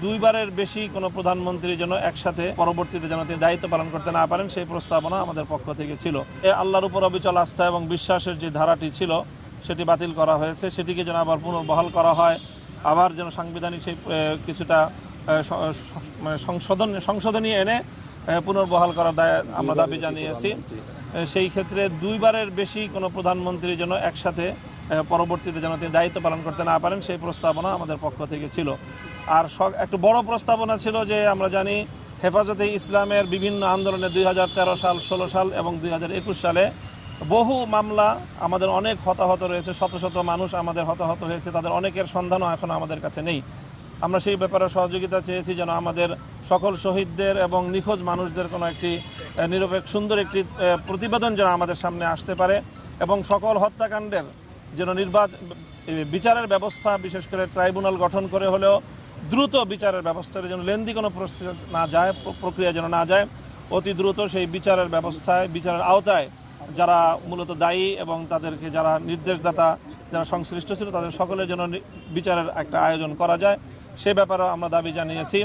দুইবারের বেশি কোনো প্রধানমন্ত্রী যেন একসাথে পরবর্তীতে যেন তিনি দায়িত্ব পালন করতে না পারেন সেই প্রস্তাবনা আমাদের পক্ষ থেকে ছিল। আল্লাহর উপর অবিচল আস্থা এবং বিশ্বাসের যে ধারাটি ছিল সেটি বাতিল করা হয়েছে, সেটিকে যেন আবার পুনর্বহাল করা হয়, আবার যেন সাংবিধানিক সেই কিছুটা সংশোধনী এনে পুনর্বহাল করার আমরা দাবি জানিয়েছি। সেই ক্ষেত্রে দুইবারের বেশি কোনো প্রধানমন্ত্রী যেন একসাথে পরবর্তীতে যেন তিনি দায়িত্ব পালন করতে না পারেন সেই প্রস্তাবনা আমাদের পক্ষ থেকে ছিল। আর একটু বড় প্রস্তাবনা ছিল যে আমরা জানি হেফাজতে ইসলামের বিভিন্ন আন্দোলনে 2013 সাল, 16 সাল এবং 2021 সালে বহু মামলা, আমাদের অনেক হতাহত রয়েছে, শত শত মানুষ আমাদের হতাহত হয়েছে, তাদের অনেকের সন্ধানও এখন আমাদের কাছে নেই। আমরা সেই ব্যাপারে সহযোগিতা চেয়েছি যেন আমাদের সকল শহীদদের এবং নিখোঁজ মানুষদের কোনো একটি নিরপেক্ষ সুন্দর একটি প্রতিবেদন যেন আমাদের সামনে আসতে পারে এবং সকল হত্যাকাণ্ডের যেন বিচারের ব্যবস্থা, বিশেষ করে ট্রাইব্যুনাল গঠন করে হলেও দ্রুত বিচারের ব্যবস্থার যেন লেন্দি কোনো প্রসেস না যায়, প্রক্রিয়া যেন না যায়, অতি দ্রুত সেই বিচারের ব্যবস্থায়, বিচারের আওতায় যারা মূলত দায়ী এবং তাদেরকে যারা নির্দেশদাতা, যারা সংশ্লিষ্ট ছিল, তাদের সকলের জন্য বিচারের একটা আয়োজন করা যায়, সে ব্যাপারেও আমরা দাবি জানিয়েছি।